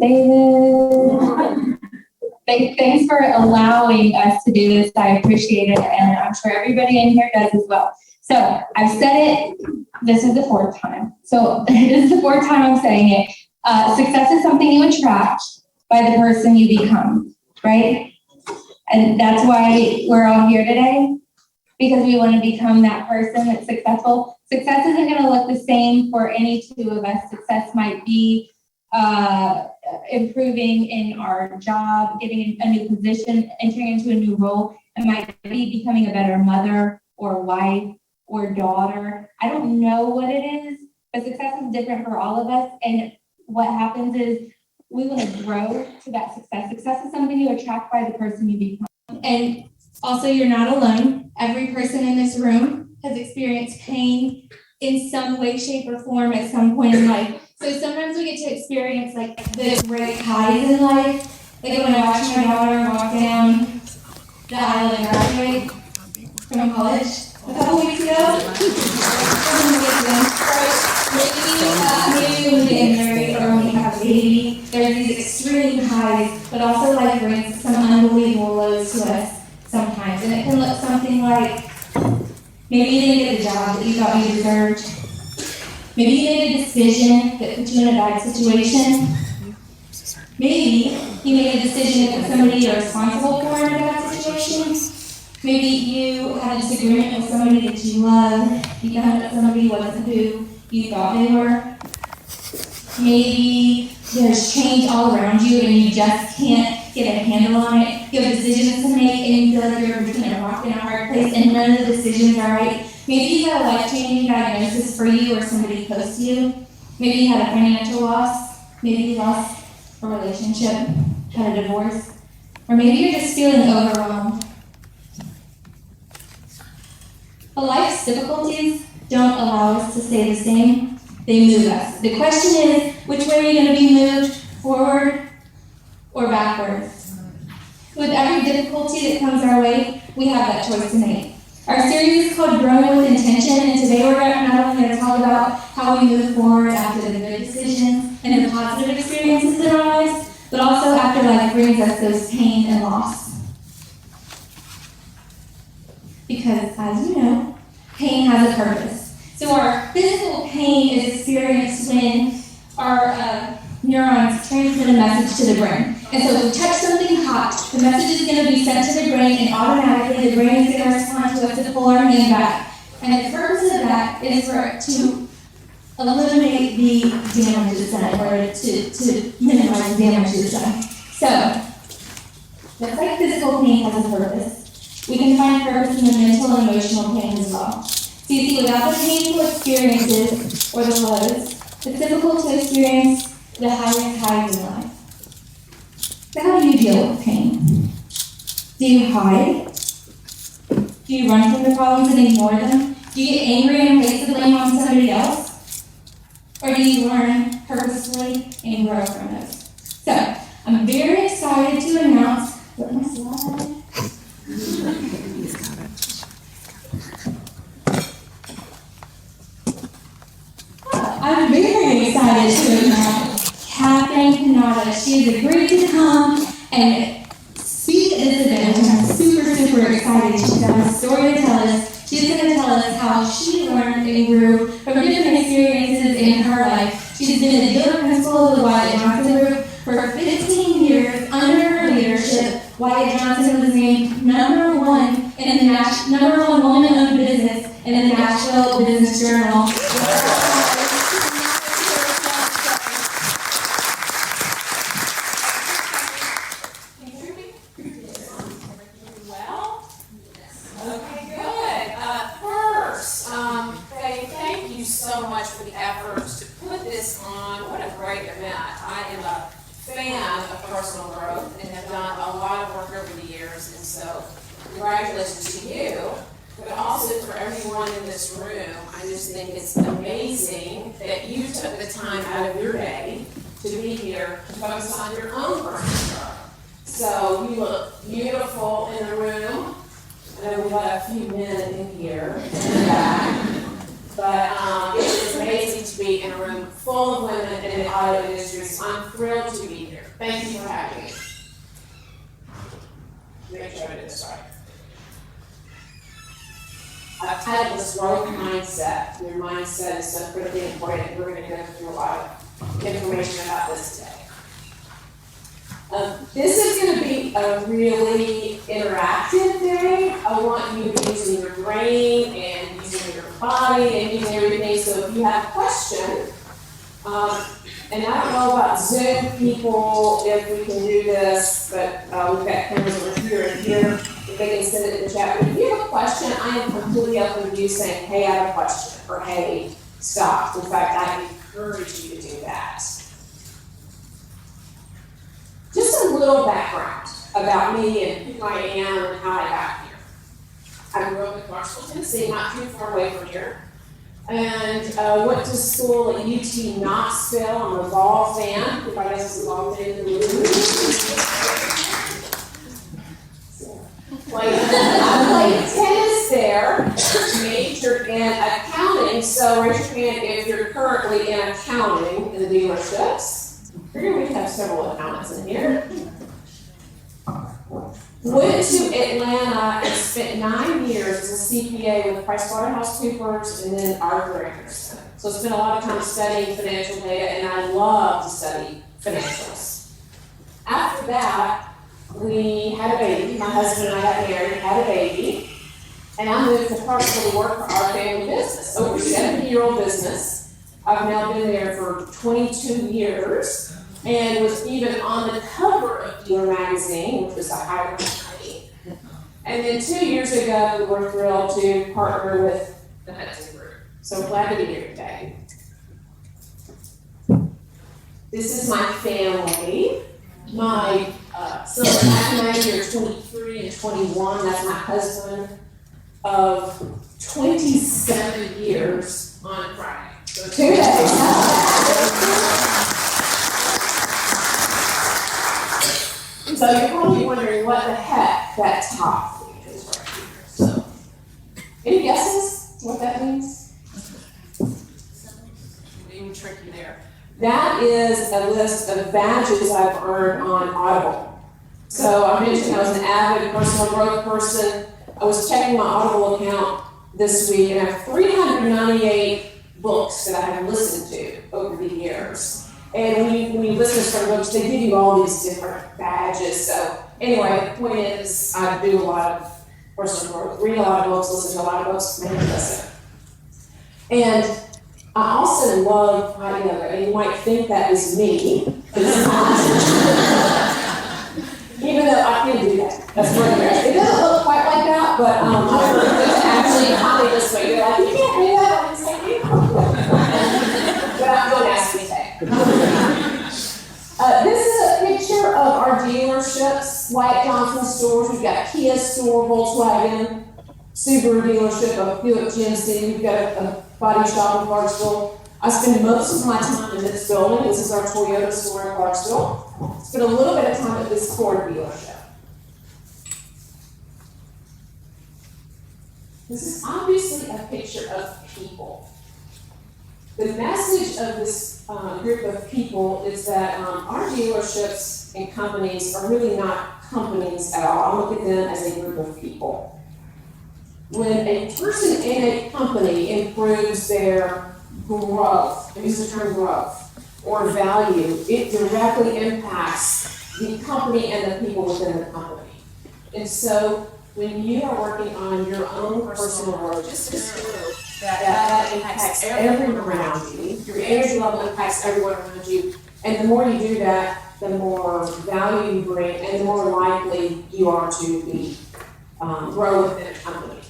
say this? Thanks for allowing us to do this. I appreciate it, and I'm sure everybody in here does as well. So I've said it, this is the fourth time. So this is the fourth time I'm saying it. Success is something you attract by the person you become, right? And that's why we're all here today, because we want to become that person that's successful. Success isn't going to look the same for any two of us. Success might be improving in our job, getting a new position, entering into a new role. It might be becoming a better mother or wife or daughter. I don't know what it is, but success is different for all of us. And what happens is we want to grow to that success. Success is something you attract by the person you become. And also, you're not alone. Every person in this room has experienced pain in some way, shape, or form at some point in life. So sometimes we get to experience like the great highs in life. Like when I watched my daughter walk down the aisle and graduate from college a couple weeks ago. Maybe when we get married or when we have a baby, there's these extreme highs, but also life brings some unbelievable lows to us sometimes. And it can look something like maybe you didn't get the job that you thought you deserved. Maybe you made a decision that put you in a bad situation. Maybe you made a decision that put somebody you're responsible for in a bad situation. Maybe you had a disagreement with somebody that you love. You found out somebody wasn't who you thought they were. Maybe there's change all around you and you just can't get a handle on it. You have decisions to make and you feel like you're between a rock and a hard place and none of the decisions are right. Maybe you had a life-changing diagnosis for you or somebody close to you. Maybe you had a financial loss. Maybe you lost a relationship, had a divorce. Or maybe you're just feeling overwhelmed. But life's difficulties don't allow us to stay the same. They move us. The question is, which way are you going to be moved, forward or backwards? With every difficulty that comes our way, we have that choice to make. Our series is called Growing with Intention, and today we're not only going to talk about how we move forward after the good decisions and the positive experiences in our lives, but also after life brings us those pain and loss. Because, as you know, pain has a purpose. So our physical pain is experienced when our neurons transmit a message to the brain. And so if we touch something hot, the message is going to be sent to the brain, and automatically the brain is going to respond to us to pull our hand back. And the purpose of that is for it to eliminate the damages done, or to minimize the damages done. So, just like physical pain has a purpose, we can find purpose in the mental and emotional pain as well. So you see, without the painful experiences or the lows, it's difficult to experience the highs in life. So how do you deal with pain? Do you hide? Do you run from the problems and ignore them? Do you get angry and place the blame on somebody else? Or do you learn purposefully and grow from those? So, I'm very excited to announce, what my slide? I'm very excited to announce Catherine Canada. She has agreed to come and speak at this event, which I'm super excited. She's got a story to tell us. She's going to tell us how she learned and grew from different experiences in her life. She's been the dealer principal of the Wyatt Johnson Group for 15 years. Under her leadership, Wyatt Johnson was named number one woman-owned business in the Nashville Business Journal. Congratulations to you, but also for everyone in this room. I just think it's amazing that you took the time out of your day to be here to focus on your own personal growth. So you look beautiful in the room. I know we've got a few men in here in the back, but it is amazing to be in a room full of women in the auto industry. So I'm thrilled to be here. Thank you for having me. Make sure I did this right. I've titled this growth mindset. Your mindset is so critically important. We're going to go through a lot of information about this today. This is going to be a really interactive day. I want you to be using your brain and using your body and using everything. So if you have a question, and I don't know about Zoom people, if we can do this, but we've got cameras over here and here, if they can send it in the chat. But if you have a question, I am completely open to you saying, hey, I have a question, or hey, stop. In fact, I encourage you to do that. Just a little background about me and who I am and how I got here. I grew up in Clarksville, Tennessee, not too far away from here. And went to school at UT Knoxville. I'm a Vol fan. Everybody else is a Vol fan in the room. I played tennis there, majored in accounting. So raise your hand if you're currently in accounting in the dealerships. We have several accountants in here. Went to Atlanta and spent 9 years as a CPA with PricewaterhouseCoopers and then Arthur Andersen. So spent a lot of time studying financial data, and I love to study financials. After that, we had a baby. My husband and I got married, had a baby, and I moved to Clarksville to work for our family business, over 70-year-old business. I've now been there for 22 years. And was even on the cover of Dealer Magazine, which was a higher company. And then 2 years ago, we were thrilled to partner with the Hudson Group. So glad to be here today. This is my family. My son McNamee are 23 and 21. That's my husband of 27 years on Friday. So 2 days. So you're probably wondering what the heck that top thing is right here. So, any guesses what that means? Being tricky there. That is a list of badges I've earned on Audible. So I mentioned I was an avid personal growth person. I was checking my Audible account this week, and I have 398 books that I have listened to over the years. And when you listen to certain books, they give you all these different badges. So anyway, the point is, I do a lot of personal growth, read a lot of books, listen to a lot of books, maybe listen. And I also love writing other, and you might think that is me, but it's not. Even though I can do that. That's pretty great. It doesn't look quite like that, but it's actually probably this way. You're like, you can't do that. I'm saying, but I'm going to ask you today. This is a picture of our dealerships, Wyatt Johnson stores. We've got Kia store, Volkswagen, Subaru dealership, a Buick GMC. We've got a body shop in Clarksville. I spend most of my time in this building. This is our Toyota store in Clarksville. Spend a little bit of time at this Ford dealership. This is obviously a picture of people. The message of this group of people is that our dealerships and companies are really not companies at all. I look at them as a group of people. When a person in a company improves their growth, use the term growth, or value, it directly impacts the company and the people within the company. And so when you are working on your own personal growth, just know that impacts everyone around you. Your energy level impacts everyone around you. And the more you do that, the more value you bring and the more likely you are to be grow within a company.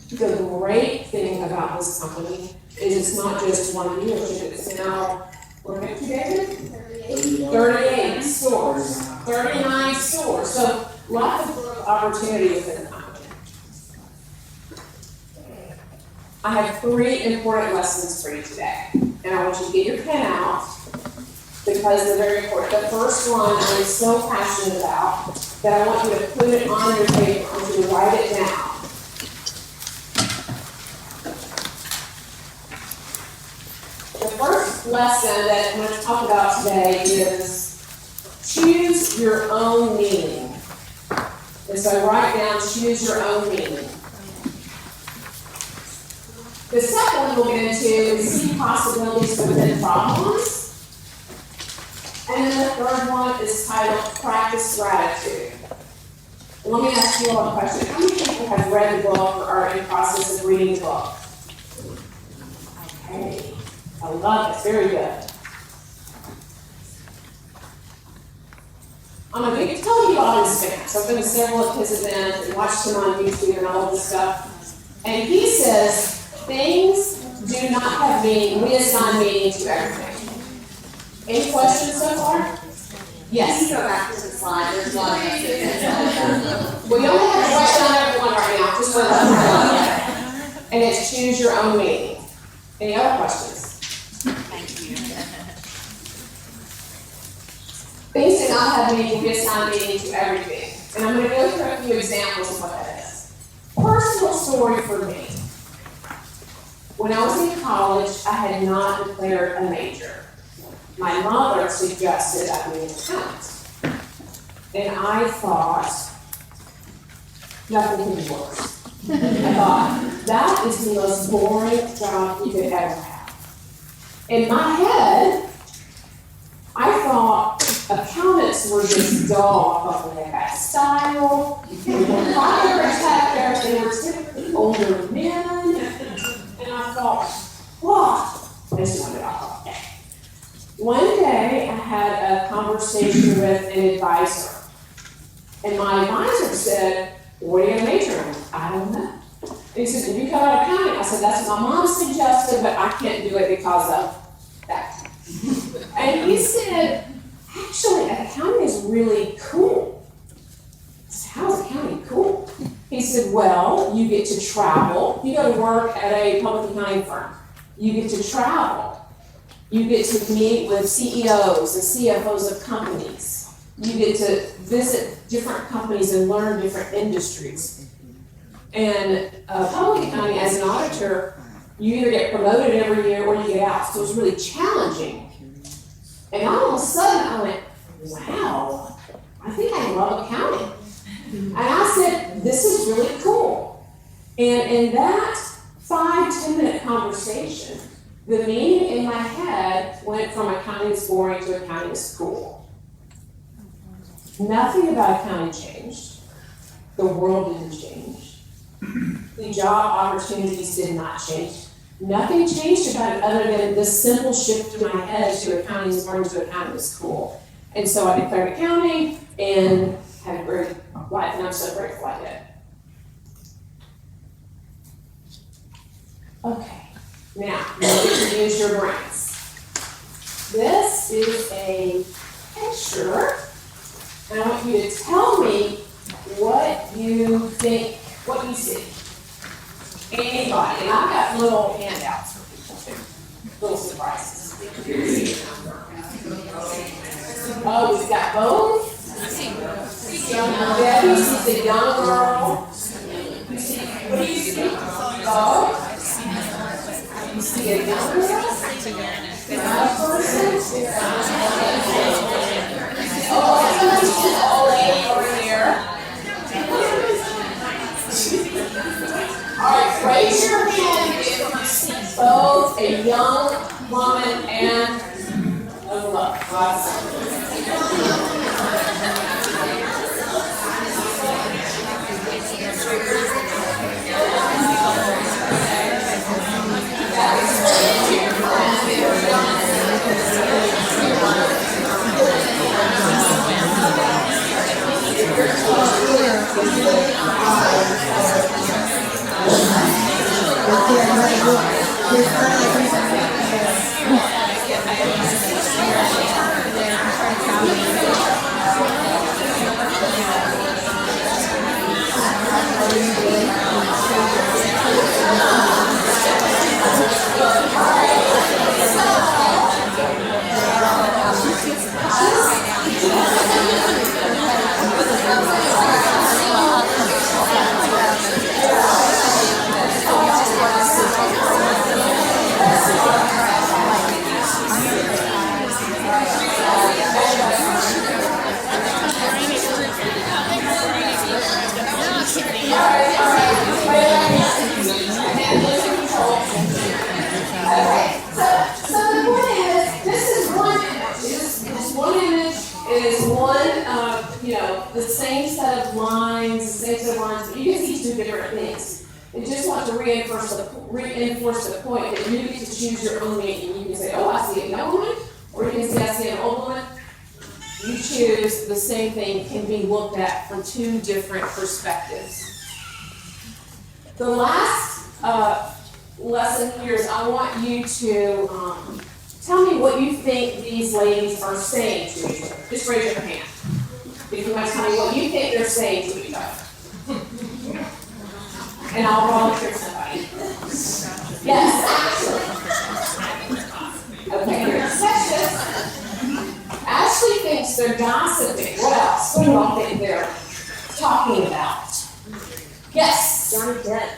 The great thing about this company is it's not just one dealership, it's now, we're at 38 stores, 39 stores. So lots of growth opportunity within the company. I have 3 important lessons for you today, and I want you to get your pen out because they're very important. The first one I'm so passionate about that I want you to put it on your paper. I want you to write it down. The first lesson that I'm going to talk about today is choose your own meaning. And so write down, choose your own meaning. The second one we'll get into is see possibilities within problems. And then the third one is titled Practice Gratitude. Let me ask you all a question. How many people have read the book or are in the process of reading the book? Okay, I love it, very good. I'm a big Tony Robbins fan, so I've been to several of his events and watched him on YouTube and all this stuff. And he says, things do not have meaning, we assign meaning to everything. Any questions so far? Yes? Go back to the slide, there's a lot of messages. Well, you only have to write down everyone right now, just for that. And it's choose your own meaning. Any other questions? Thank you. Things do not have meaning, we assign meaning to everything. And I'm going to go through a few examples of what that is. Personal story for me. When I was in college, I had not declared a major. My mother suggested I be an accountant. And I thought, nothing could be worse. I thought, that is the most boring job you could ever have. In my head, I thought accountants were just dull. I thought they had style, they were fire protectors, they were typically older men. And I thought, what? This is what I thought. One day, I had a conversation with an advisor. And my advisor said, what are you going to major in? I don't know. And he said, did you come out of accounting? I said, that's what my mom suggested, but I can't do it because of that. And he said, actually, accounting is really cool. I said, how is accounting cool? He said, well, you get to travel. You go to work at a public accounting firm. You get to travel. You get to meet with CEOs and CFOs of companies. You get to visit different companies and learn different industries. And public accounting, as an auditor, you either get promoted every year or you get out. So it's really challenging. And all of a sudden, I went, wow, I think I love accounting. And I said, this is really cool. And in that 5-10 minute conversation, the meaning in my head went from accounting is boring to accounting is cool. Nothing about accounting changed. The world didn't change. The job opportunities did not change. Nothing changed about it other than this simple shift in my head to accounting is boring to accounting is cool. And so I declared accounting and had a great life, and I'm so grateful I did. Okay. Now, you get to use your brains. This is a picture, and I want you to tell me what you think, what you see. Anybody, and I've got little handouts for people too, little surprises. Oh, we've got both. Debbie sees a young girl. What do you see? Oh. You see a young girl? Not a person? Oh, somebody's an old lady over here. All right, raise your hand if you see both a young woman and a look. have to reinforce to the point that you get to choose your own meaning. You can say, oh, I see a young woman, or you can say, I see an old woman. You choose, the same thing can be looked at from two different perspectives. The last lesson here is I want you to tell me what you think these ladies are saying to each other. Just raise your hand. If you want to tell me what you think they're saying to each other. And I'll volunteer somebody. Yes, Ashley. Okay, here's Ashley thinks they're gossiping. What else? What do y'all think they're talking about? Yes. Johnny Depp.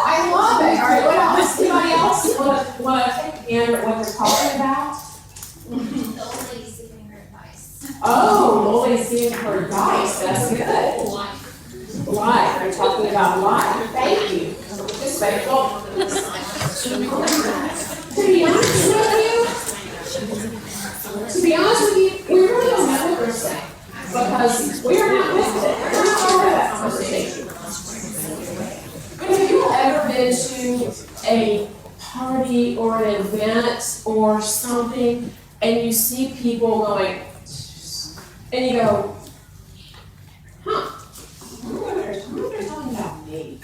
I love it. All right, what else? Anybody else want to take a gander at what they're talking about? The old lady's giving her advice. Oh, old lady's giving her advice. That's good. Life. They're talking about life. Thank you. Just faithful. To be honest with you, we really don't know what they're saying because we are not with it. We're not part of that conversation. But have you ever been to a party or an event or something and you see people going, and you go, huh? They're talking about me.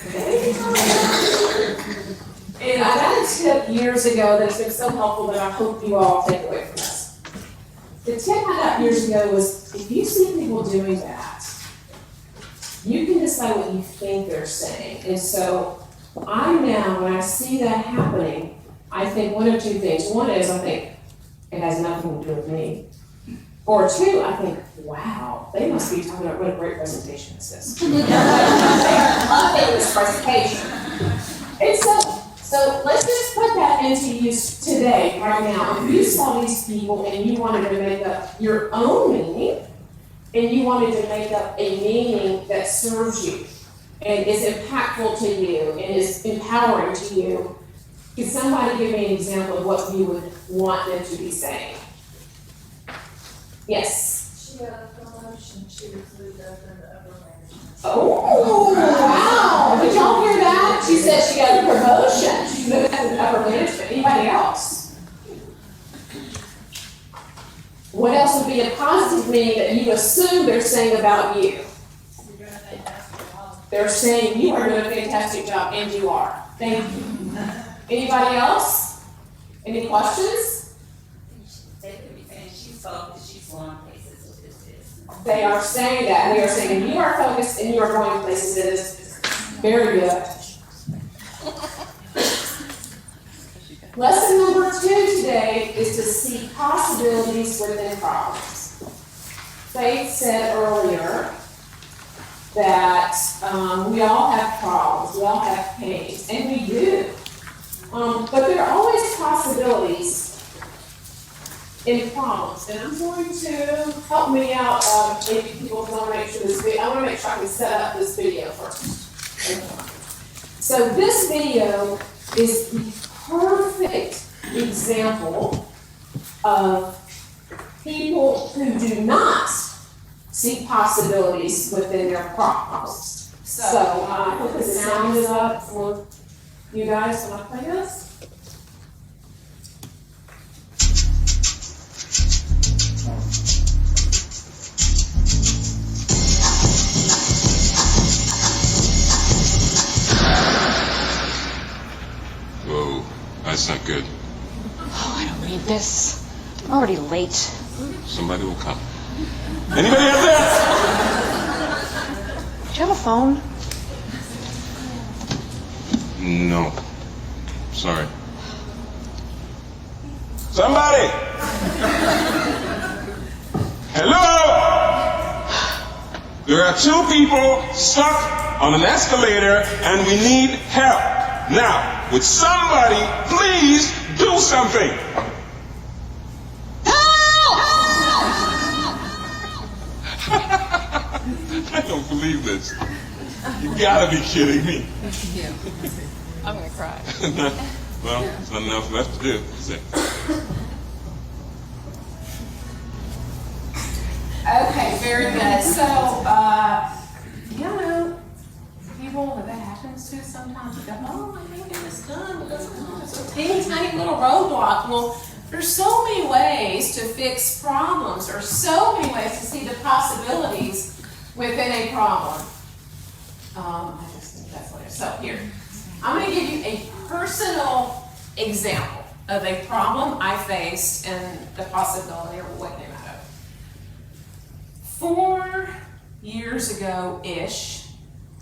And I got a tip years ago that's been so helpful that I hope you all take away from this. The tip I got years ago was, if you see people doing that, you can decide what you think they're saying. And so I now, when I see that happening, I think one of two things. One is I think it has nothing to do with me. Or two, I think, wow, they must be talking about what a great presentation this is. They are loving this presentation. And so let's just put that into use today, right now. If you saw these people and you wanted to make up your own meaning, and you wanted to make up a meaning that serves you, and is impactful to you, and is empowering to you, can somebody give me an example of what you would want them to be saying? Yes? She got a promotion, she was moved up in the upper management. Oh, wow. Did y'all hear that? She said she got a promotion. She moved up in the upper management. Anybody else? What else would be a positive meaning that you assume they're saying about you? You're doing a fantastic job. They're saying you are doing a fantastic job, and you are. Thank you. Anybody else? Any questions? They could be saying she's focused, she's going places with this. They are saying that. They are saying you are focused and you are going places. It is very good. Lesson number 2 today is to see possibilities within problems. Faith said earlier that we all have problems, we all have pains, and we do. But there are always possibilities in problems, and I'm going to help me out. Maybe people want to make sure this video. I want to make sure I can set up this video first. So this video is the perfect example of people who do not see possibilities within their problems. So I put the sound up for you guys when I play this. Whoa, that's not good. Oh, I don't need this. I'm already late. Somebody will come. Anybody out there? Do you have a phone? No. Sorry. Somebody! Hello? There are 2 people stuck on an escalator and we need help. Now, would somebody please do something? I don't believe this. You gotta be kidding me. I'm gonna cry. Well, there's nothing else left to do, is it? Okay, very good. So, you know, people that happens to sometimes, you go, oh, I can't get this done because it's a teeny tiny little roadblock. Well, there's so many ways to fix problems, or so many ways to see the possibilities within a problem. I just think that's what it is. So here, I'm going to give you a personal example of a problem I faced and the possibility of what came out of it. 4 years ago-ish,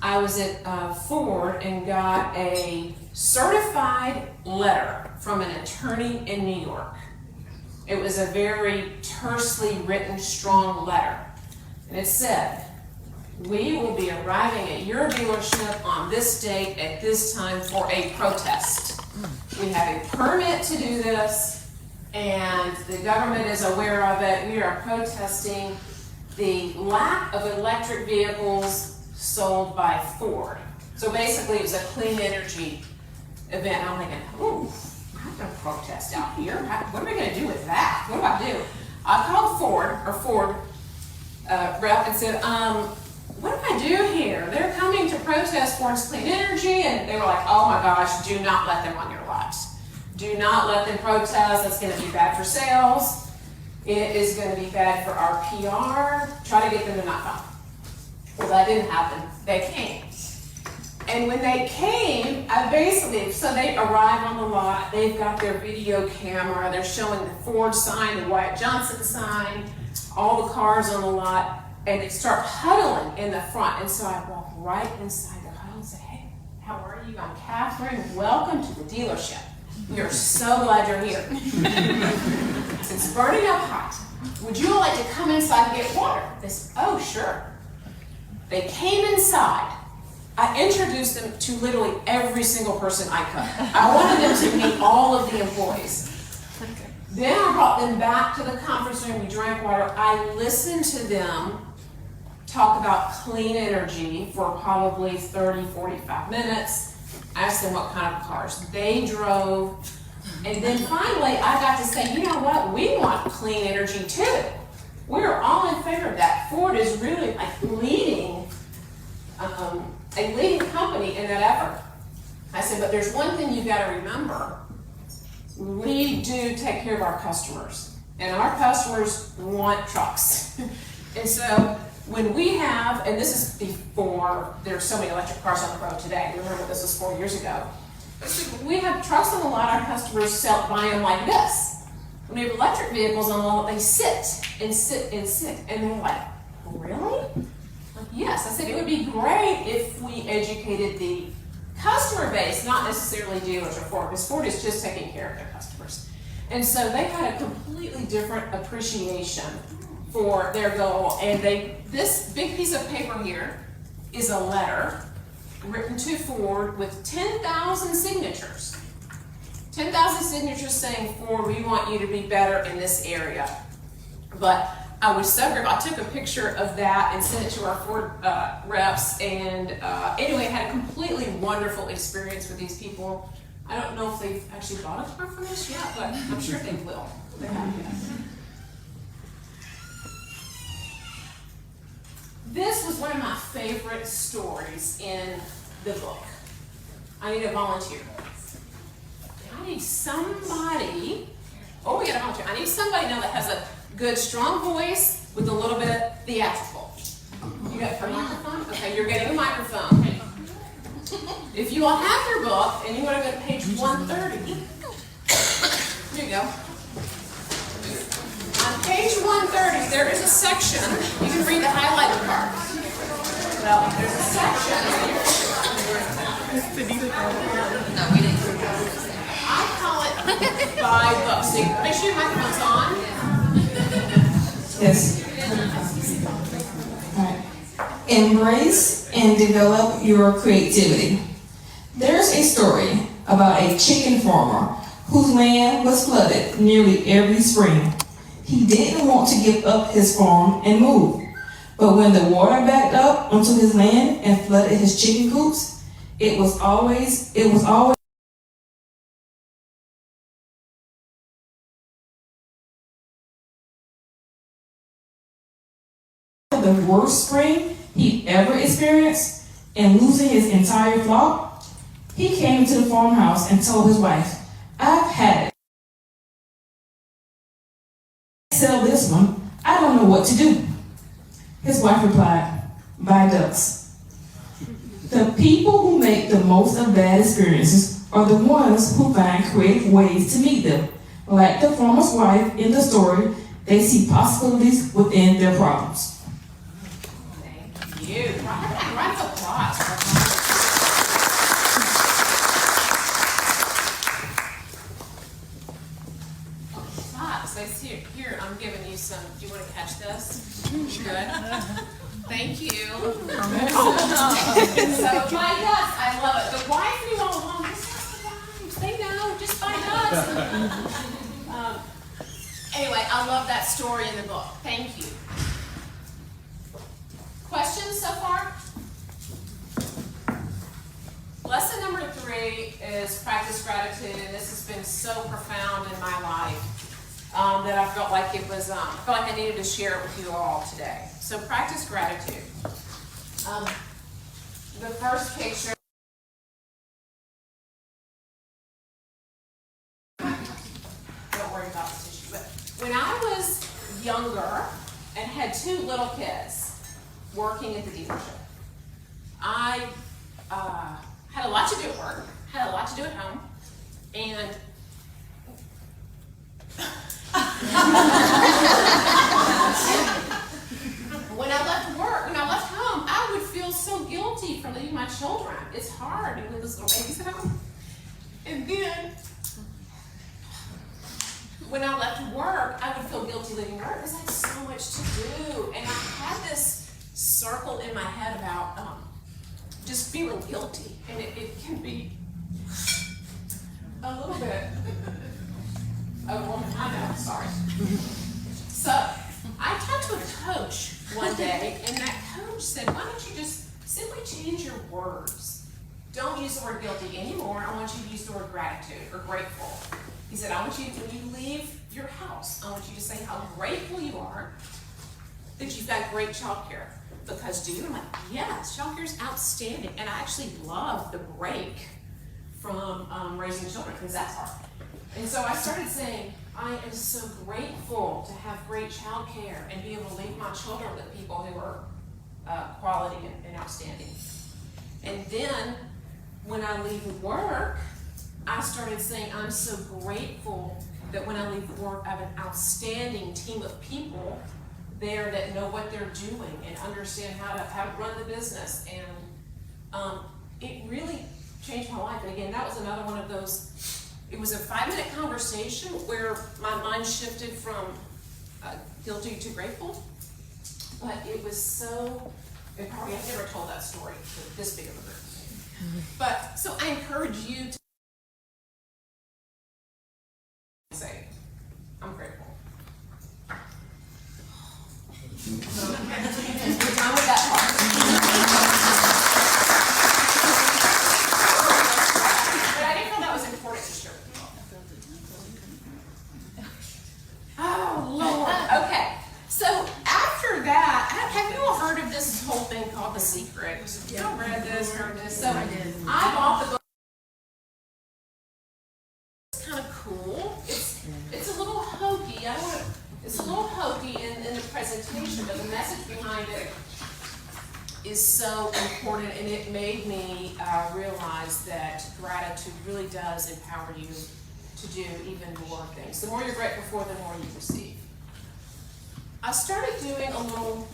I was at Ford and got a certified letter from an attorney in New York. It was a very tersely written, strong letter. And it said, we will be arriving at your dealership on this date at this time for a protest. We have a permit to do this, and the government is aware of it. We are protesting the lack of electric vehicles sold by Ford. So basically, it was a clean energy event. I'm thinking, ooh, I'm gonna protest out here. What are we gonna do with that? What do I do? I called Ford rep and said, what do I do here? They're coming to protest Ford's clean energy, and they were like, oh my gosh, do not let them on your lots. Do not let them protest. That's gonna be bad for sales. It is gonna be bad for our PR. Try to get them to not come. Well, that didn't happen. They came. And when they came, so they arrive on the lot, they've got their video camera, they're showing the Ford sign, the Wyatt Johnson sign, all the cars on the lot, and they start huddling in the front. And so I walk right inside the huddle and say, hey, how are you? I'm Catherine. Welcome to the dealership. We are so glad you're here. It's burning up hot. Would you like to come inside and get water? They said, oh, sure. They came inside. I introduced them to literally every single person I could. I wanted them to meet all of the employees. Then I brought them back to the conference room. We drank water. I listened to them talk about clean energy for probably 30, 45 minutes. I asked them what kind of cars they drove. And then finally, I got to say, you know what? We want clean energy too. We're all in favor of that. Ford is really like leading, a leading company in that effort. I said, but there's one thing you've got to remember. We do take care of our customers, and our customers want trucks. And so when we have, and this is before there's so many electric cars on the road today. Remember, this was 4 years ago. We have trucks on the lot, our customers buy them like this. When we have electric vehicles on the lot, they sit and sit and sit. And they're like, really? Like, yes. I said, it would be great if we educated the customer base, not necessarily dealers or Ford, because Ford is just taking care of their customers. And so they had a completely different appreciation for their goal. And this big piece of paper here is a letter written to Ford with 10,000 signatures. 10,000 signatures saying, Ford, we want you to be better in this area. But I was so grateful. I took a picture of that and sent it to our Ford reps. And anyway, I had a completely wonderful experience with these people. I don't know if they've actually bought a car from us yet, but I'm sure they will. They have yet. This was one of my favorite stories in the book. I need a volunteer. I need somebody, we got a volunteer. I need somebody now that has a good, strong voice with a little bit of theatrical. You got a microphone? Okay, you're getting a microphone. If you all have your book and you want to go to page 130, here you go. On page 130, there is a section. You can read the highlighted part. Well, there's a section. No, we didn't. I call it by book. So make sure your microphone's on. Yes. All right. Embrace and develop your creativity. There's a story about a chicken farmer whose land was flooded nearly every spring. He didn't want to give up his farm and move, but when the water backed up onto his land and flooded his chicken coops, it was always worst spring he ever experienced and losing his entire flock, he came to the farmhouse and told his wife, "I've had it. Sell this one. I don't know what to do." His wife replied, "Buy ducks." The people who make the most of bad experiences are the ones who find creative ways to meet them. Like the farmer's wife in the story, they see possibilities within their problems. Thank you. Round of applause for her. Fox, I see it here. I'm giving you some. Do you want to catch this? Good. Thank you. So, buy ducks. I love it. But why are you all along? Just ask the rhymes. They know. Just buy ducks. Anyway, I love that story in the book. Thank you. Questions so far? Lesson number 3 is practice gratitude, and this has been so profound in my life that I felt like I needed to share it with you all today. So practice gratitude. The first picture. Don't worry about the tissue. But when I was younger and had 2 little kids working at the dealership, I had a lot to do at work, had a lot to do at home, and when I left home, I would feel so guilty for leaving my children. It's hard to leave those little babies at home. And then when I left work, I would feel guilty leaving work because I had so much to do. And I had this circle in my head about just feeling guilty. And it can be a little bit I know, sorry. So I talked to a coach one day, and that coach said, "Why don't you just simply change your words? Don't use the word guilty anymore. I want you to use the word gratitude or grateful." He said, "I want you, when you leave your house, I want you to say how grateful you are that you've got great childcare. Because do you?" I'm like, "Yes, childcare is outstanding." And I actually love the break from raising children because that's hard. And so I started saying, "I am so grateful to have great childcare and be able to leave my children with people who are quality and outstanding." And then when I leave work, I started saying, "I'm so grateful that when I leave work, I have an outstanding team of people there that know what they're doing and understand how to run the business." And it really changed my life. And again, that was another one of those. It was a 5-minute conversation where my mind shifted from guilty to grateful. But it was so, and probably I've never told that story to this big of a group. But so I encourage you to say, "I'm grateful." We're done with that part. But I didn't feel that was important to share with you all. Oh, Lord. Okay. So after that, have you all heard of this whole thing called The Secret? You all read this, heard this? So I bought the book. It's kind of cool. It's a little hokey. It's a little hokey in the presentation, but the message behind it is so important, and it made me realize that gratitude really does empower you to do even more things. The more you're grateful for, the more you receive. I started doing a little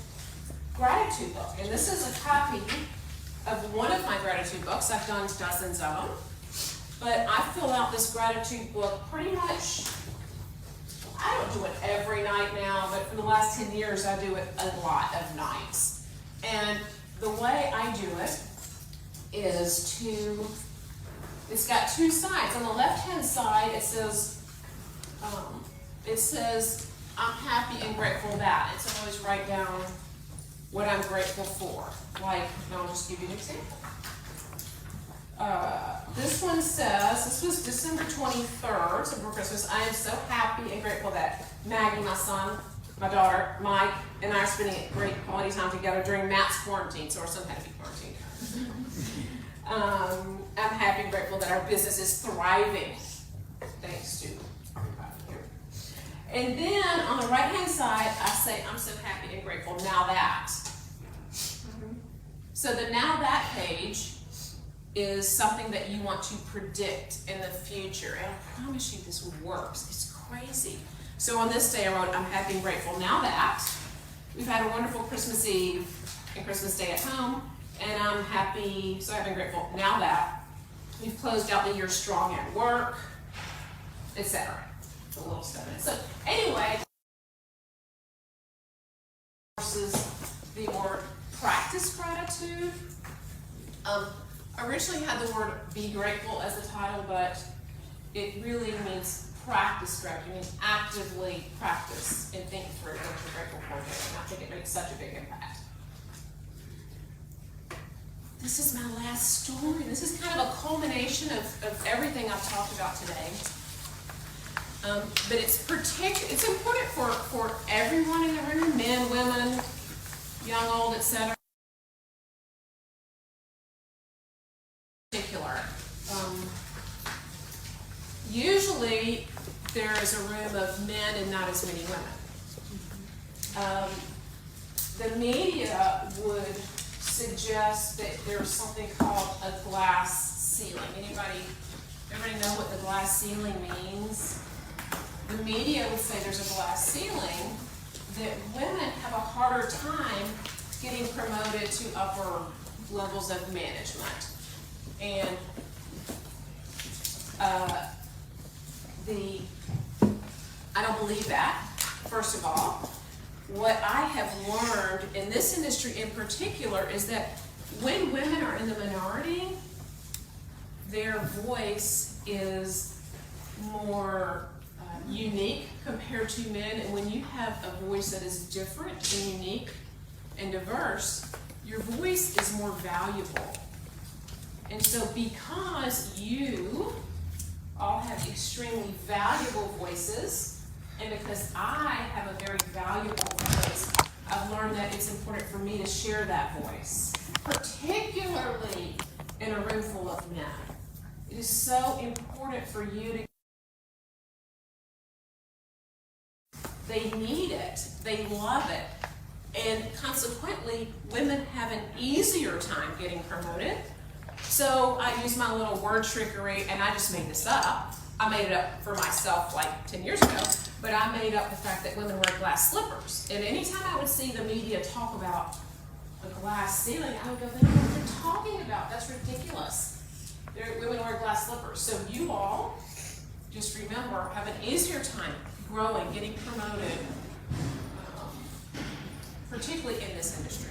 gratitude book, and this is a copy of one of my gratitude books. I've done dozens of them, but I fill out this gratitude book pretty much. I don't do it every night now, but for the last 10 years, I do it a lot of nights. And the way I do it is it's got 2 sides. On the left-hand side, it says, "I'm happy and grateful that." And so I always write down what I'm grateful for. Like, and I'll just give you an example. This one says, this was December 23rd, so before Christmas, "I am so happy and grateful that Maggie, my son, my daughter, Mike, and I are spending great quality time together during Matt's quarantine, so our son had to be quarantined. I'm happy and grateful that our business is thriving, thanks to everybody here. And then on the right-hand side, I say, I'm so happy and grateful now that. So the now that page is something that you want to predict in the future. And I promise you this works. It's crazy. So on this day I wrote, I'm happy and grateful now that we've had a wonderful Christmas Eve and Christmas Day at home. And I'm happy, so happy and grateful now that we've closed out the year strong at work, etc. It's a little stuff in it. So anyway, versus the more practice gratitude. Originally had the word be grateful as the title, but it really means practice gratitude. It means actively practice and think through what you're grateful for. And I think it makes such a big impact. This is my last story. This is kind of a culmination of everything I've talked about today. But it's important for everyone in the room, men, women, young, old, etc. Particular. Usually there is a room of men and not as many women. The media would suggest that there's something called a glass ceiling. Everybody know what the glass ceiling means? The media would say there's a glass ceiling, that women have a harder time getting promoted to upper levels of management. And I don't believe that, first of all. What I have learned in this industry in particular is that when women are in the minority, their voice is more unique compared to men. And when you have a voice that is different and unique and diverse, your voice is more valuable. And so because you all have extremely valuable voices, and because I have a very valuable voice, I've learned that it's important for me to share that voice, particularly in a room full of men. It is so important for you to. They need it, they love it, and consequently, women have an easier time getting promoted. So I use my little word trickery, and I just made this up. I made it up for myself like 10 years ago, but I made up the fact that women wear glass slippers. And anytime I would see the media talk about a glass ceiling, I would go, they don't know what they're talking about. That's ridiculous. Women wear glass slippers. So you all, just remember, have an easier time growing, getting promoted, particularly in this industry.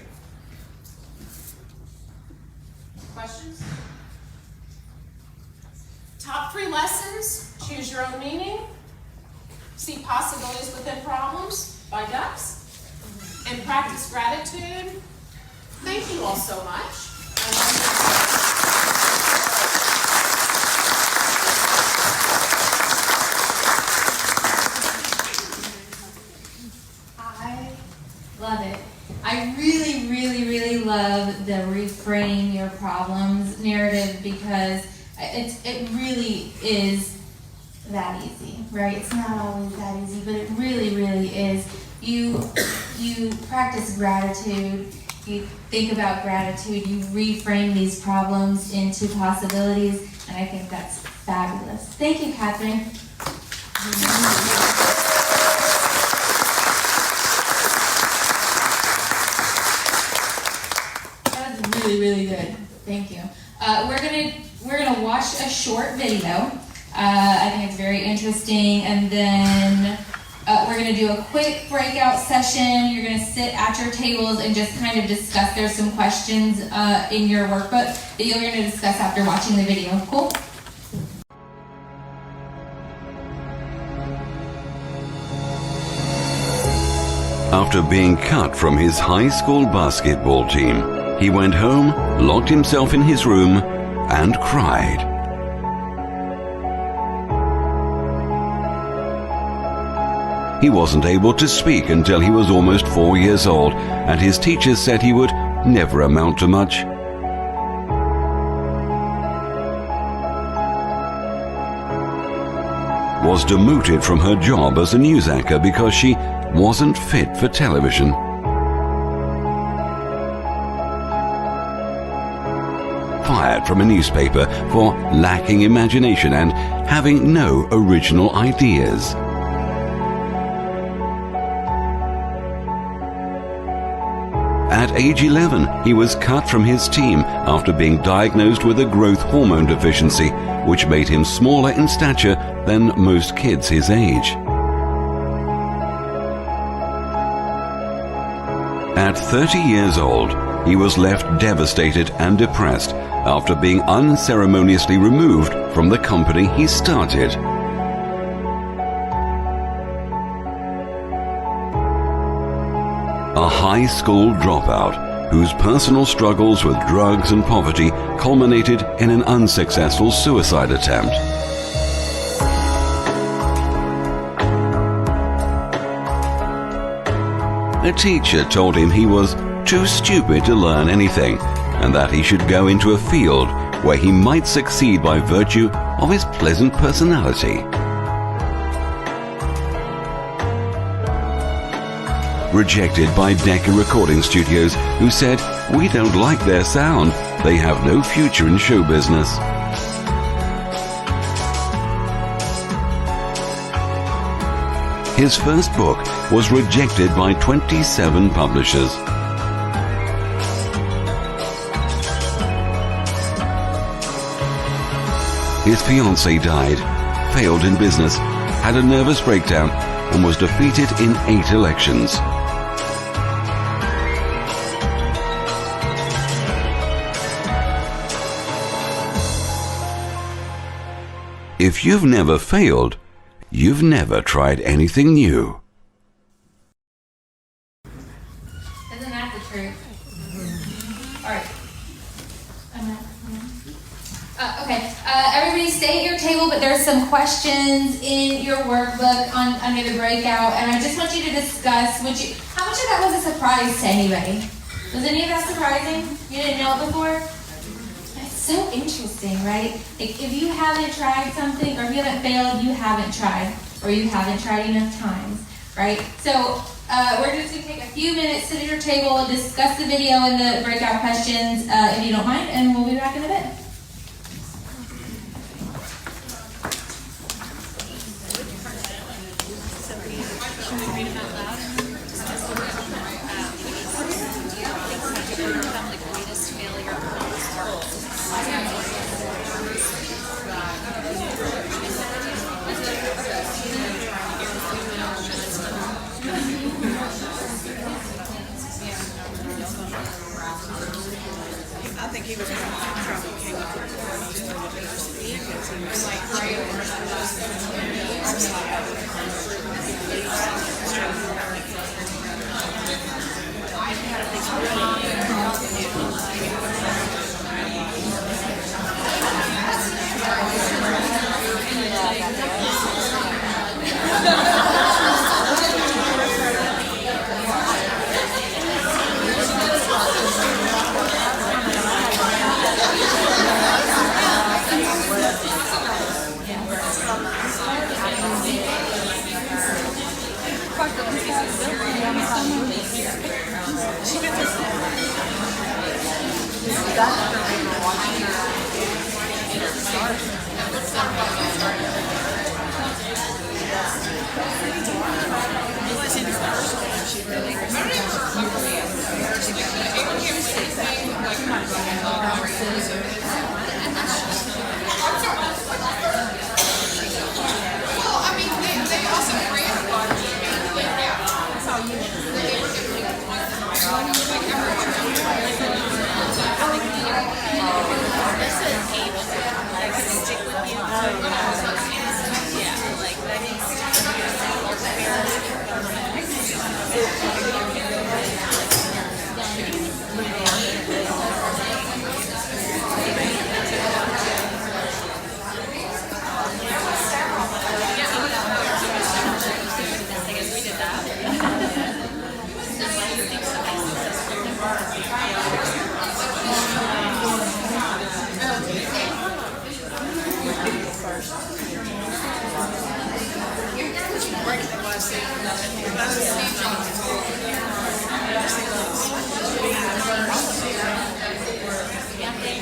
Questions? Top 3 lessons: choose your own meaning, see possibilities within problems by ducks, and practice gratitude. Thank you all so much. I love it. I really, really, really love the reframe your problems narrative, because it really is that easy, right? It's not always that easy, but it really, really is. You practice gratitude, you think about gratitude, you reframe these problems into possibilities, and I think that's fabulous. Thank you, Catherine. That was really, really good. Thank you. We're gonna watch a short video. I think it's very interesting, and then we're gonna do a quick breakout session. You're gonna sit at your tables and just kind of discuss. There's some questions in your workbook that you're gonna discuss after watching the video. Cool? After being cut from his high school basketball team, he went home, locked himself in his room, and cried. He wasn't able to speak until he was almost 4 years old, and his teachers said he would never amount to much. Was demoted from her job as a news anchor because she wasn't fit for television. Fired from a newspaper for lacking imagination and having no original ideas. At age 11, he was cut from his team after being diagnosed with a growth hormone deficiency, which made him smaller in stature than most kids his age. At 30 years old, he was left devastated and depressed after being unceremoniously removed from the company he started. A high school dropout whose personal struggles with drugs and poverty culminated in an unsuccessful suicide attempt. A teacher told him he was too stupid to learn anything and that he should go into a field where he might succeed by virtue of his pleasant personality. Rejected by Decca Recording Studios, who said, "We don't like their sound. They have no future in show business." His first book was rejected by 27 publishers. His fiancée died, failed in business, had a nervous breakdown, and was defeated in 8 elections. If you've never failed, you've never tried anything new. Isn't that the truth? All right. Okay. Everybody stay at your table, but there's some questions in your workbook under the breakout, and I just want you to discuss, how much of that was a surprise to anybody? Was any of that surprising? You didn't know it before? It's so interesting, right? Like, if you haven't tried something, or if you haven't failed, you haven't tried, or you haven't tried enough times, right? So we're just going to take a few minutes, sit at your table, and discuss the video and the breakout questions, if you don't mind, and we'll be back in a bit. I think he was in trouble. Came up with university because he was like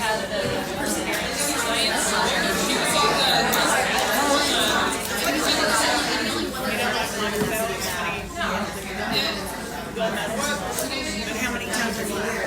have the perseverance, resilience. But how many times are you there?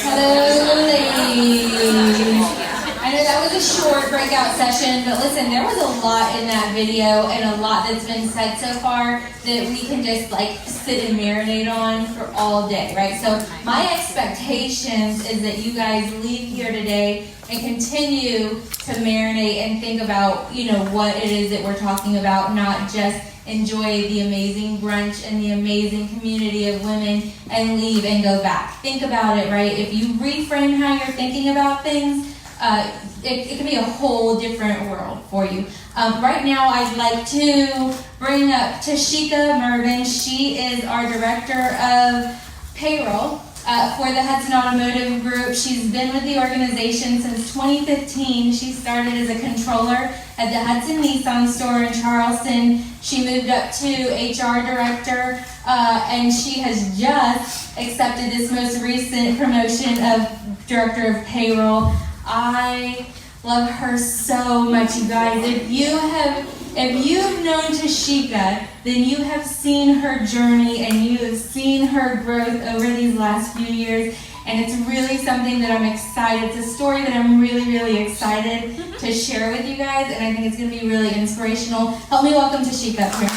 Hello, ladies. I know that was a short breakout session, but listen, there was a lot in that video and a lot that's been said so far that we can just like sit and marinate on for all day, right? So my expectations is that you guys leave here today and continue to marinate and think about, you know, what it is that we're talking about, not just enjoy the amazing brunch and the amazing community of women and leave and go back. Think about it, right? If you reframe how you're thinking about things, it can be a whole different world for you. Right now, I'd like to bring up Tashika Mervin. She is our Director of Payroll for the Hudson Automotive Group. She's been with the organization since 2015. She started as a controller at the Hudson Nissan store in Charleston. She moved up to HR Director, and she has just accepted this most recent promotion of Director of Payroll. I love her so much, you guys. If you've known Tashika, then you have seen her journey and you have seen her growth over these last few years. And it's really something that I'm excited. It's a story that I'm really, really excited to share with you guys. And I think it's going to be really inspirational. Help me welcome Tashika up here.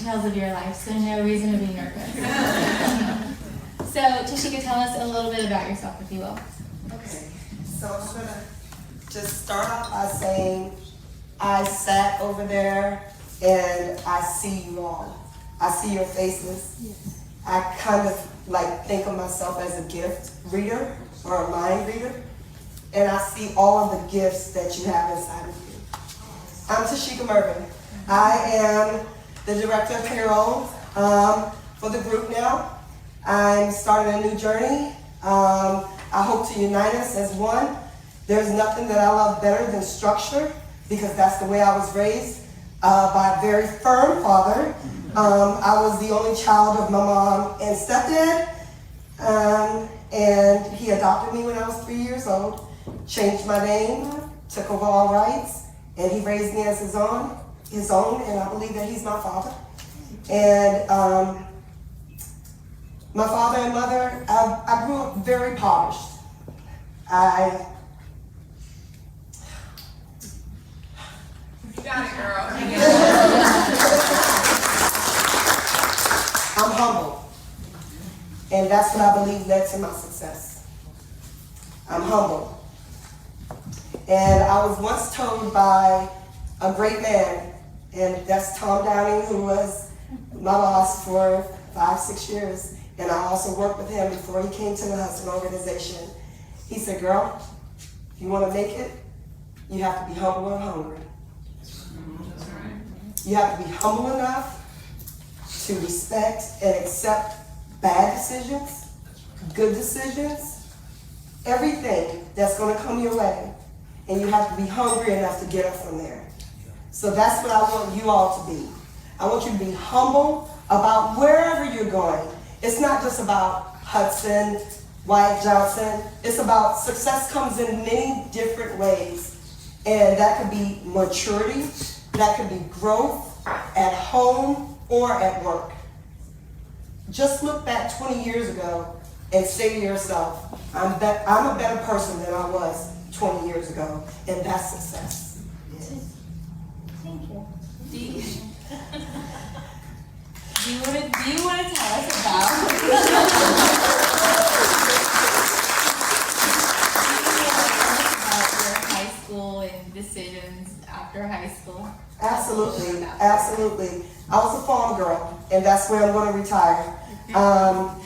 Of your life, so no reason to be nervous. So, Tashika, tell us a little bit about yourself, if you will. Okay, so I'm gonna just start off by saying I sat over there and I see you all. I see your faces. Yes. I kind of like think of myself as a gift reader or a mind reader, and I see all of the gifts that you have inside of you. I'm Tashika Mervin. I am the Director of Payroll for the group now. I'm starting a new journey. I hope to unite us as one. There's nothing that I love better than structure, because that's the way I was raised by a very firm father. I was the only child of my mom and stepdad. And he adopted me when I was 3 years old, changed my name, took over all rights, and he raised me as his own, and I believe that he's my father. And my father and mother, I grew up very polished. You got it, girl. I'm humble. And that's what I believe led to my success. I'm humble. And I was once told by a great man, and that's Tom Downing, who was my boss for 5-6 years. And I also worked with him before he came to the Hudson organization. He said, girl, if you want to make it, you have to be humble and hungry. You have to be humble enough to respect and accept bad decisions, good decisions, everything that's going to come your way. And you have to be hungry enough to get up from there. So that's what I want you all to be. I want you to be humble about wherever you're going. It's not just about Hudson, Wyatt Johnson. It's about success comes in many different ways. And that could be maturity, that could be growth at home or at work. Just look back 20 years ago and say to yourself, I'm a better person than I was 20 years ago, and that's success. Thank you. Do you want to tell us about your high school and decisions after high school? Absolutely, absolutely. I was a farm girl, and that's where I'm going to retire. I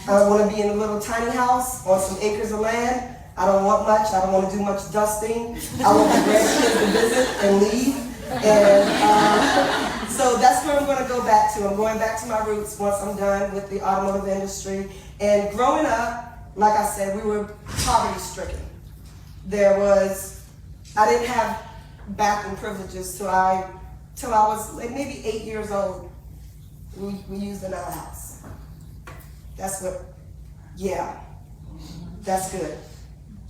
want to be in a little tiny house on some acres of land. I don't want much. I don't want to do much dusting. I want my grandkids to visit and leave. And so that's where I'm going to go back to. I'm going back to my roots once I'm done with the automotive industry. And growing up, like I said, we were poverty stricken. I didn't have bathroom privileges till I was like maybe 8 years old. We used an outhouse. That's good.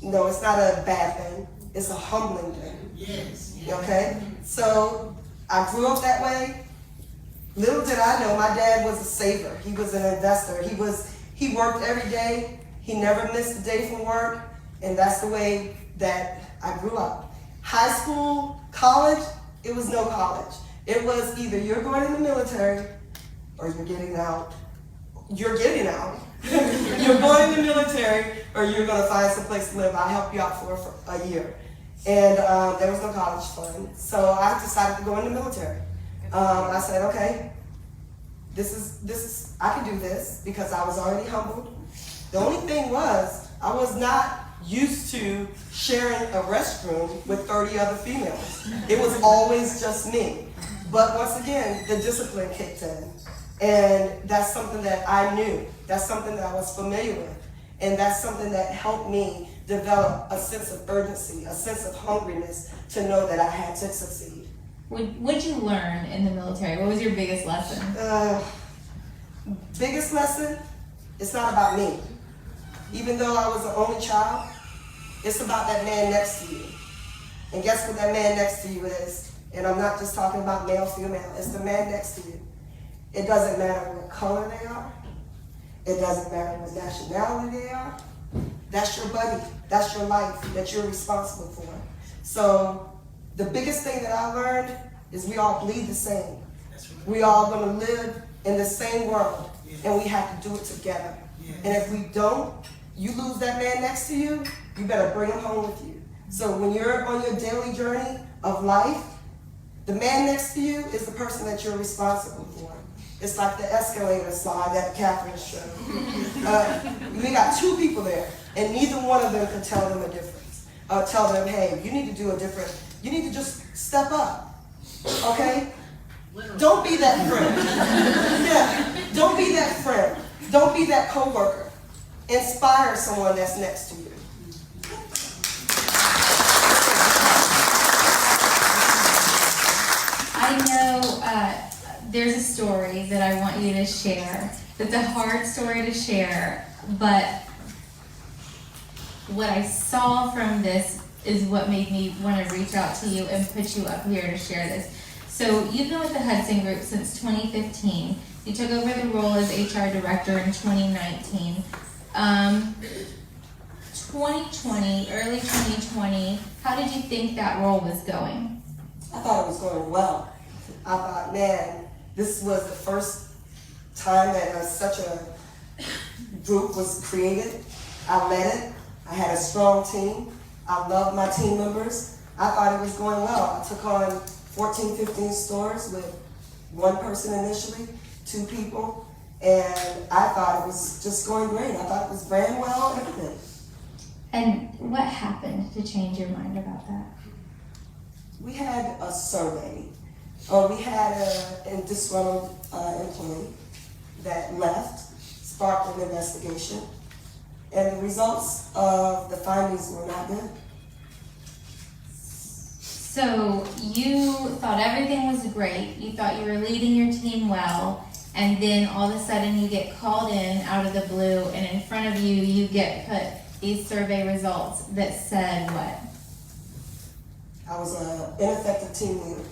No, it's not a bad thing. It's a humbling thing. Yes. Okay? So I grew up that way. Little did I know, my dad was a saver. He was an investor. He worked every day. He never missed a day from work. And that's the way that I grew up. High school, college, it was no college. It was either you're going in the military or you're getting out. You're getting out. You're going in the military or you're going to find some place to live. I'll help you out for a year. And there was no college fund. So I decided to go in the military. I said, okay, this is I can do this because I was already humbled. The only thing was I was not used to sharing a restroom with 30 other females. It was always just me. But once again, the discipline kicked in. And that's something that I knew. That's something that I was familiar with. And that's something that helped me develop a sense of urgency, a sense of hungriness to know that I had to succeed. What'd you learn in the military? What was your biggest lesson? Biggest lesson, it's not about me. Even though I was the only child, it's about that man next to you. And guess what that man next to you is? And I'm not just talking about male, female. It's the man next to you. It doesn't matter what color they are. It doesn't matter what nationality they are. That's your buddy. That's your life that you're responsible for. So the biggest thing that I learned is we all bleed the same. We all going to live in the same world, and we have to do it together. And if we don't, you lose that man next to you, you better bring him home with you. So when you're on your daily journey of life, the man next to you is the person that you're responsible for. It's like the escalator slide that Catherine showed. We got two people there, and neither one of them can tell them a difference. Tell them, hey, you need to do a different, you need to just step up, okay? Don't be that friend. Yeah, don't be that friend. Don't be that coworker. Inspire someone that's next to you. I know there's a story that I want you to share. That's a hard story to share, but what I saw from this is what made me want to reach out to you and put you up here to share this. So you've been with the Hudson Group since 2015. You took over the role as HR director in 2019. 2020, early 2020, how did you think that role was going? I thought it was going well. I thought, man, this was the first time that such a group was created. I led it. I had a strong team. I loved my team members. I thought it was going well. I took on 14, 15 stores with one person initially, 2 people, and I thought it was just going great. I thought it was brand well, everything. And what happened to change your mind about that? We had a survey. We had a disgruntled employee that left, sparked an investigation, and the results of the findings were not good. So you thought everything was great, you thought you were leading your team well, and then all of a sudden you get called in out of the blue, and in front of you, you get put these survey results that said what? I was an ineffective team leader.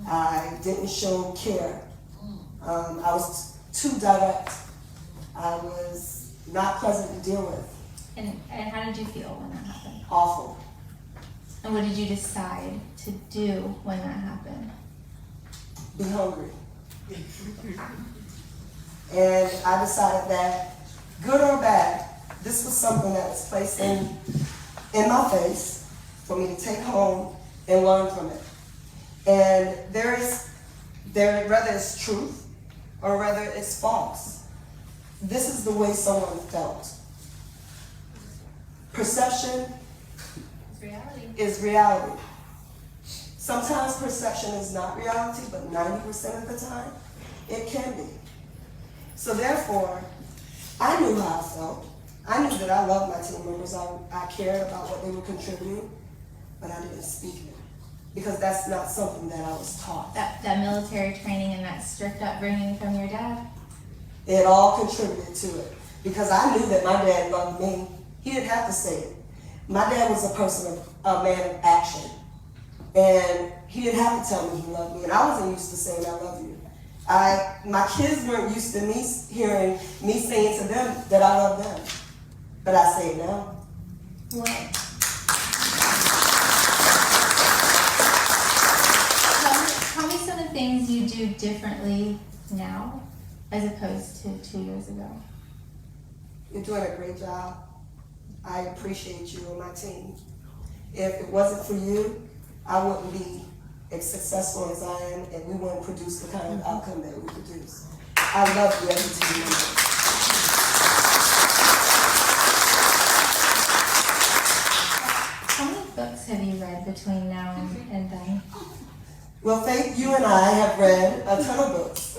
I didn't show care. I was too direct. I was not pleasant to deal with. And how did you feel when that happened? Awful. And what did you decide to do when that happened? Be hungry. And I decided that, good or bad, this was something that was placed in my face for me to take home and learn from it. And whether it's truth or whether it's false, this is the way someone felt. Perception is reality. Sometimes perception is not reality, but 90% of the time, it can be. So therefore, I knew how I felt. I knew that I loved my team members. I cared about what they were contributing, but I didn't speak it because that's not something that I was taught. That military training and that strict upbringing from your dad? It all contributed to it because I knew that my dad loved me. He didn't have to say it. My dad was a man of action, and he didn't have to tell me he loved me, and I wasn't used to saying I love you. My kids weren't used to me hearing me saying to them that I love them, but I say it now. What? Tell me some of the things you do differently now as opposed to 2 years ago. You're doing a great job. I appreciate you and my team. If it wasn't for you, I wouldn't be as successful as I am, and we wouldn't produce the kind of outcome that we produce. I love you as a team member. How many books have you read between now and then? Well, Faith, you and I have read a ton of books.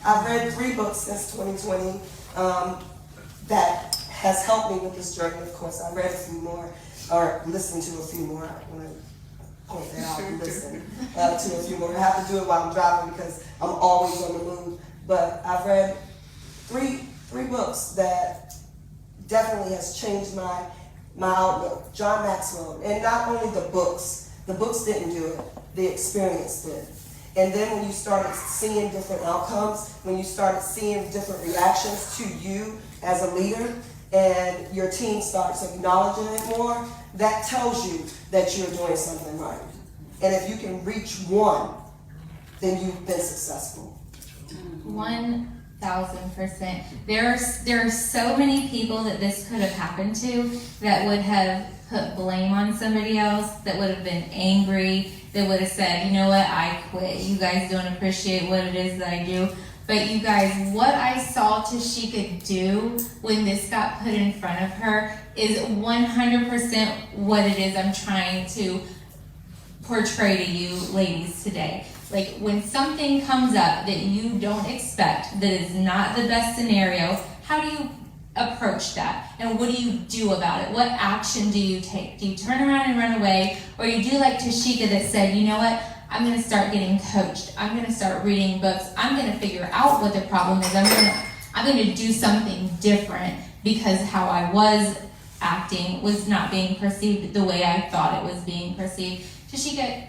I've read 3 books since 2020 that has helped me with this journey. Of course, I read a few more, or listened to a few more. I want to point that out and listen to a few more. I have to do it while I'm driving because I'm always on the move. But I've read three books that definitely has changed my outlook. John Maxwell, and not only the books didn't do it, the experience did. And then when you started seeing different outcomes, when you started seeing different reactions to you as a leader, and your team starts acknowledging it more, that tells you that you're doing something right. And if you can reach one, then you've been successful. 1000%. There are so many people that this could have happened to that would have put blame on somebody else, that would have been angry, that would have said, you know what, I quit. You guys don't appreciate what it is that I do. But you guys, what I saw Tashika do when this got put in front of her is 100% what it is I'm trying to portray to you ladies today. Like when something comes up that you don't expect, that is not the best scenario, how do you approach that? And what do you do about it? What action do you take? Do you turn around and run away? Or you do like Tashika that said, you know what? I'm going to start getting coached. I'm going to start reading books. I'm going to figure out what the problem is. I'm going to do something different because how I was acting acting was not being perceived the way I thought it was being perceived. Tashika,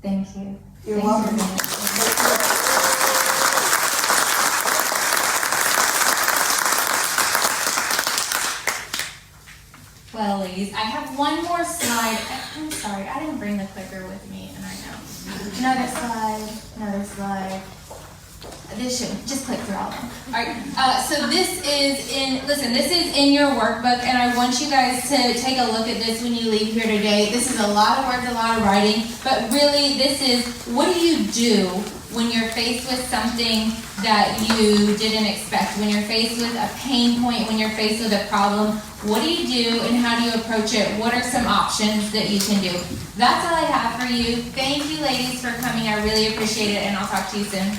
thank you. You're Thanks for welcome. being here. Well, ladies, I have one more slide. I'm sorry, I didn't bring the clicker with me, and I know. Another slide. This should just click through all of them. All right. So this is in your workbook, and I want you guys to take a look at this when you leave here today. This is a lot of words, a lot of writing, but really, this is what do you do when you're faced with something that you didn't expect? When you're faced with a pain point, when you're faced with a problem, what do you do and how do you approach it? What are some options that you can do? That's all I have for you. Thank you, ladies, for coming. I really appreciate it, and I'll talk to you soon.